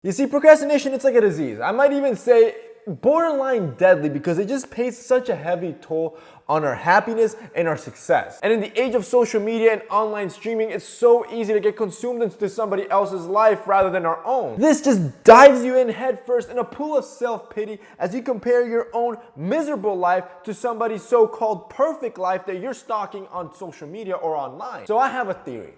You see, procrastination, it's like a disease. I might even say borderline deadly because it just pays such a heavy toll on our happiness and our success. And in the age of social media and online streaming, it's so easy to get consumed into somebody else's life rather than our own. This just dives you in headfirst in a pool of self-pity as you compare your own miserable life to somebody's so-called perfect life that you're stalking on social media or online. So I have a theory.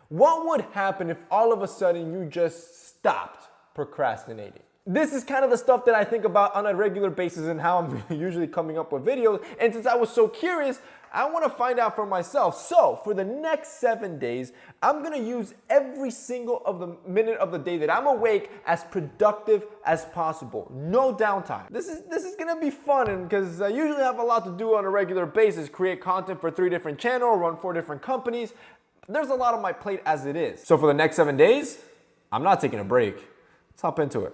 What would happen if all of a sudden you just stopped procrastinating? This is kind of the stuff that I think about on a regular basis and how I'm usually coming up with videos. And since I was so curious, I want to find out for myself. So for the next 7 days, I'm going to use every single minute of the day that I'm awake as productive as possible. No downtime. This is going to be fun because I usually have a lot to do on a regular basis. Create content for 3 different channels, run 4 different companies. There's a lot on my plate as it is. So for the next 7 days, I'm not taking a break. Let's hop into it.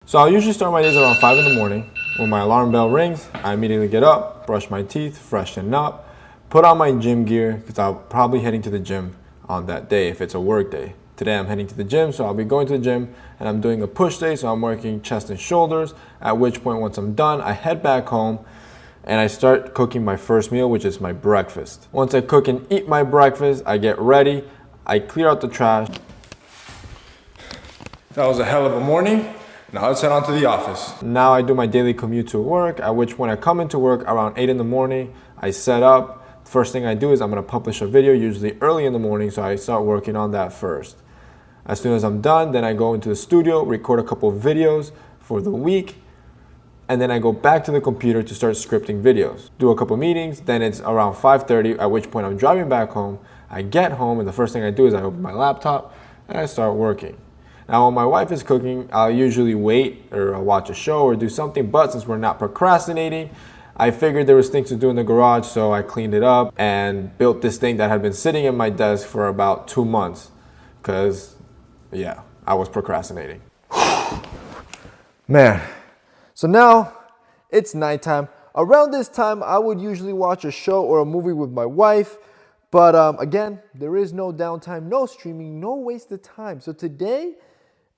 So I'll usually start my days around 5 in the morning. When my alarm bell rings, I immediately get up, brush my teeth, freshen up, put on my gym gear because I'll probably heading to the gym on that day if it's a work day. Today I'm heading to the gym, so I'll be going to the gym and I'm doing a push day, so I'm working chest and shoulders, at which point once I'm done, I head back home and I start cooking my first meal, which is my breakfast. Once I cook and eat my breakfast, I get ready, I clear out the trash. That was a hell of a morning. Now let's head on to the office. Now I do my daily commute to work, at which point I come into work around 8 in the morning. I set up. First thing I do is I'm gonna publish a video, usually early in the morning, so I start working on that first. As soon as I'm done, then I go into the studio, record a couple of videos for the week, and then I go back to the computer to start scripting videos. Do a couple meetings, then it's around 5:30, at which point I'm driving back home. I get home, and the first thing I do is I open my laptop, and I start working. Now, when my wife is cooking, I'll usually wait or I'll watch a show or do something, but since we're not procrastinating, I figured there was things to do in the garage, so I cleaned it up and built this thing that had been sitting in my desk for about 2 months because, yeah, I was procrastinating. Man, so now it's nighttime. Around this time, I would usually watch a show or a movie with my wife, but again, there is no downtime, no streaming, no waste of time. So today,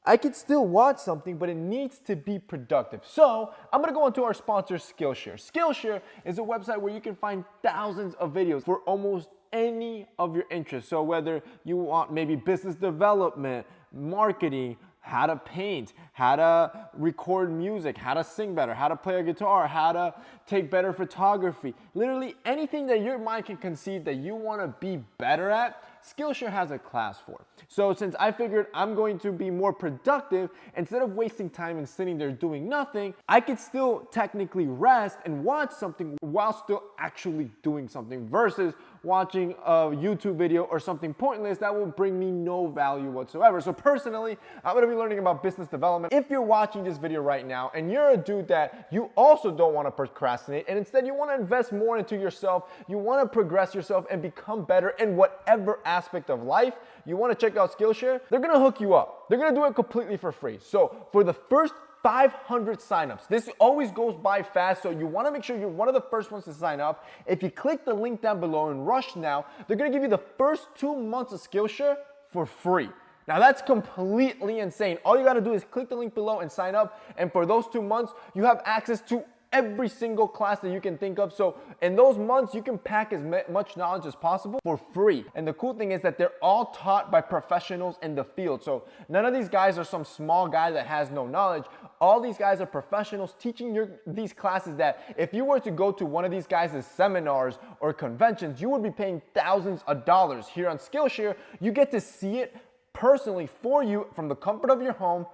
I could still watch something, but it needs to be productive. So I'm gonna go into our sponsor, Skillshare. Skillshare is a website where you can find thousands of videos for almost any of your interests. So whether you want maybe business development, marketing, how to paint, how to record music, how to sing better, how to play a guitar, how to take better photography, literally anything that your mind can conceive that you want to be better at, Skillshare has a class for. So since I figured I'm going to be more productive, instead of wasting time and sitting there doing nothing, I could still technically rest and watch something while still actually doing something versus watching a YouTube video or something pointless that will bring me no value whatsoever. So personally, I'm gonna be learning about business development. If you're watching this video right now and you're a dude that you also don't wanna procrastinate and instead you wanna invest more into yourself, you wanna progress yourself and become better in whatever aspect of life, you wanna check out Skillshare, they're gonna hook you up. They're gonna do it completely for free. So for the first 500 signups. This always goes by fast, so you want to make sure you're one of the first ones to sign up. If you click the link down below and rush now, they're going to give you the first 2 months of Skillshare for free. Now that's completely insane. All you got to do is click the link below and sign up, and for those 2 months, you have access to every single class that you can think of. So in those months, you can pack as much knowledge as possible for free. And the cool thing is that they're all taught by professionals in the field. So none of these guys are some small guy that has no knowledge. All these guys are professionals teaching these classes that if you were to go to one of these guys' seminars or conventions, you would be paying thousands of dollars. Here on Skillshare, you get to see it personally for you from the comfort of your home.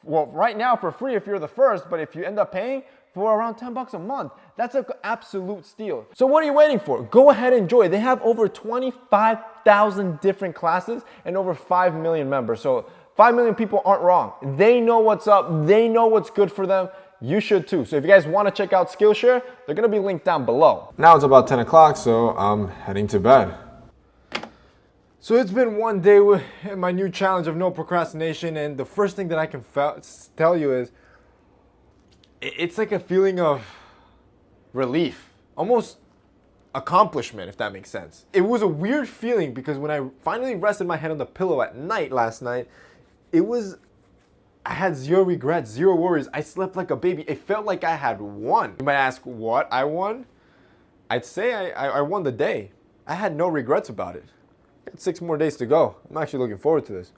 Well, right now for free if you're the first, but if you end up paying, for around 10 bucks a month. That's an absolute steal. So what are you waiting for? Go ahead and enjoy. They have over 25,000 different classes and over 5 million members. So 5 million people aren't wrong. They know what's up. They know what's good for them. You should too. So if you guys want to check out Skillshare, they're going to be linked down below. Now it's about 10 o'clock, so I'm heading to bed. So it's been one day with my new challenge of no procrastination, and the first thing that I can tell you is it's like a feeling of relief, almost accomplishment, if that makes sense. It was a weird feeling because when I finally rested my head on the pillow at night last night, it was I had zero regrets, zero worries. I slept like a baby. It felt like I had won. You might ask what I won? I'd say I won the day. I had no regrets about it. I got 6 more days to go. I'm actually looking forward to this.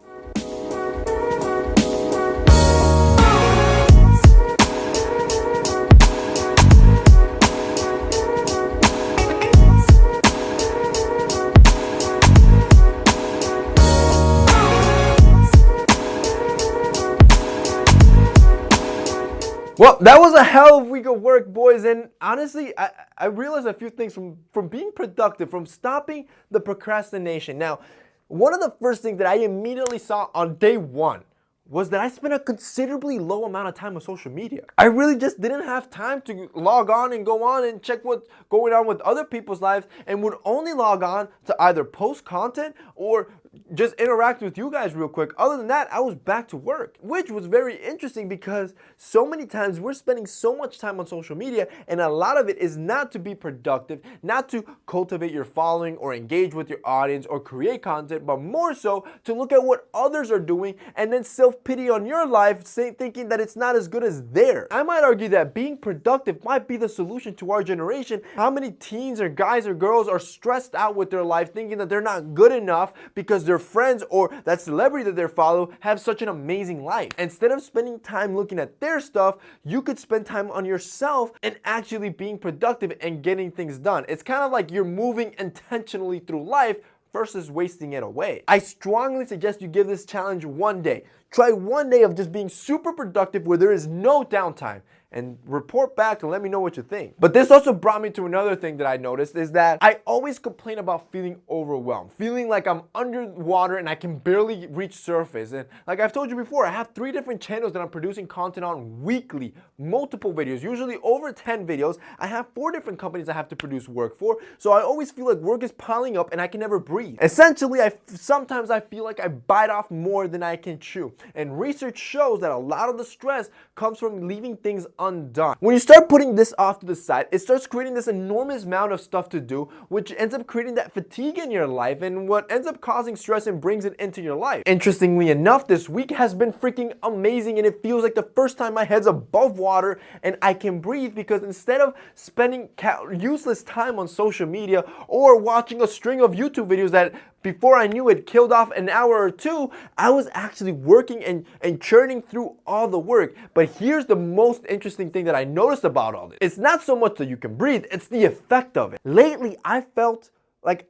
Well, that was a hell of a week of work, boys, and honestly, I realized a few things from being productive, from stopping the procrastination. Now, one of the first things that I immediately saw on day one was that I spent a considerably low amount of time on social media. I really just didn't have time to log on and go on and check what's going on with other people's lives, and would only log on to either post content or just interact with you guys real quick. Other than that, I was back to work, which was very interesting because so many times we're spending so much time on social media, and a lot of it is not to be productive, not to cultivate your following or engage with your audience or create content, but more so to look at what others are doing and then self-pity on your life, thinking that it's not as good as theirs. I might argue that being productive might be the solution to our generation. How many teens or guys or girls are stressed out with their life, thinking that they're not good enough because their friends or that celebrity that they follow have such an amazing life? Instead of spending time looking at their stuff, you could spend time on yourself and actually being productive and getting things done. It's kind of like you're moving intentionally through life versus wasting it away. I strongly suggest you give this challenge one day. Try one day of just being super productive where there is no downtime, and report back and let me know what you think. But this also brought me to another thing that I noticed, is that I always complain about feeling overwhelmed, feeling like I'm underwater and I can barely reach surface. And like I've told you before, I have 3 different channels that I'm producing content on weekly, multiple videos, usually over 10 videos. I have 4 different companies I have to produce work for, so I always feel like work is piling up and I can never breathe. Essentially, sometimes I feel like I bite off more than I can chew. And research shows that a lot of the stress comes from leaving things undone. When you start putting this off to the side, it starts creating this enormous amount of stuff to do, which ends up creating that fatigue in your life, and what ends up causing stress and brings it into your life. Interestingly enough, this week has been freaking amazing, and it feels like the first time my head's above water and I can breathe, because instead of spending useless time on social media or watching a string of YouTube videos that before I knew it killed off an hour or 2, I was actually working and churning through all the work. But here's the most interesting thing that I noticed about all this. It's not so much that you can breathe, it's the effect of it. Lately, I felt like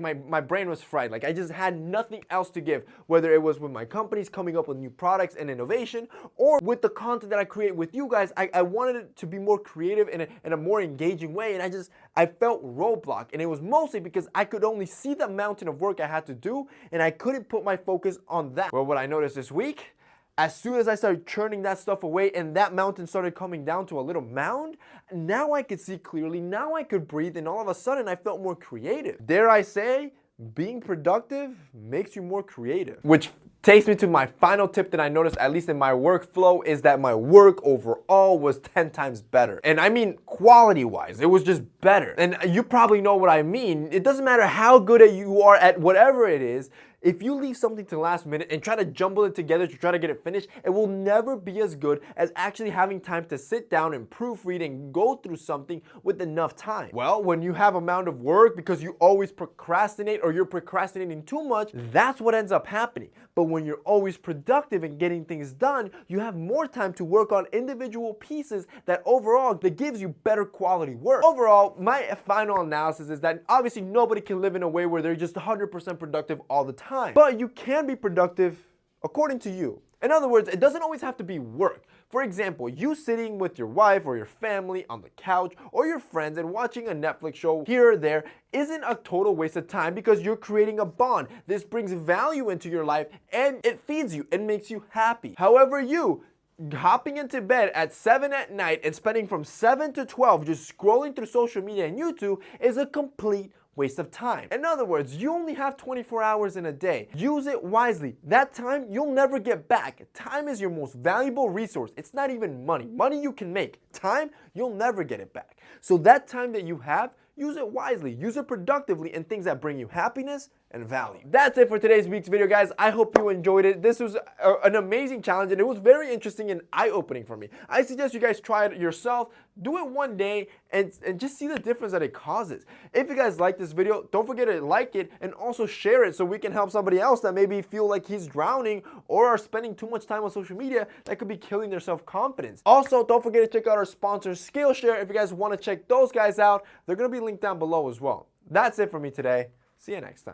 my brain was fried. Like I just had nothing else to give, whether it was with my companies coming up with new products and innovation, or with the content that I create with you guys. I wanted it to be more creative in a more engaging way, and I felt roadblock, and it was mostly because I could only see the mountain of work I had to do, and I couldn't put my focus on that. Well, what I noticed this week, as soon as I started churning that stuff away and that mountain started coming down to a little mound, now I could see clearly, now I could breathe, and all of a sudden I felt more creative. Dare I say, being productive makes you more creative. Which takes me to my final tip that I noticed, at least in my workflow, is that my work overall was 10 times better. And I mean quality-wise, it was just better. And you probably know what I mean. It doesn't matter how good you are at whatever it is, if you leave something to the last minute and try to jumble it together to try to get it finished, it will never be as good as actually having time to sit down and proofread and go through something with enough time. Well, when you have amount of work because you always procrastinate or you're procrastinating too much, that's what ends up happening. But when you're always productive and getting things done, you have more time to work on individual pieces that overall that gives you better quality work. Overall, my final analysis is that obviously nobody can live in a way where they're just 100% productive all the time. But you can be productive according to you. In other words, it doesn't always have to be work. For example, you sitting with your wife or your family on the couch or your friends and watching a Netflix show here or there isn't a total waste of time, because you're creating a bond. This brings value into your life and it feeds you and makes you happy. However, you hopping into bed at 7 at night and spending from 7 to 12 just scrolling through social media and YouTube is a complete waste of time. In other words, you only have 24 hours in a day. Use it wisely. That time you'll never get back. Time is your most valuable resource. It's not even money. Money you can make. Time, you'll never get it back. So that time that you have, use it wisely. Use it productively in things that bring you happiness and value. That's it for today's week's video, guys. I hope you enjoyed it. This was an amazing challenge, and it was very interesting and eye-opening for me. I suggest you guys try it yourself. Do it one day and just see the difference that it causes. If you guys like this video, don't forget to like it and also share it so we can help somebody else that maybe feel like he's drowning or are spending too much time on social media that could be killing their self-confidence. Also, don't forget to check out our sponsor Skillshare if you guys want to check those guys out. They're going to be linked down below as well. That's it for me today. See you next time.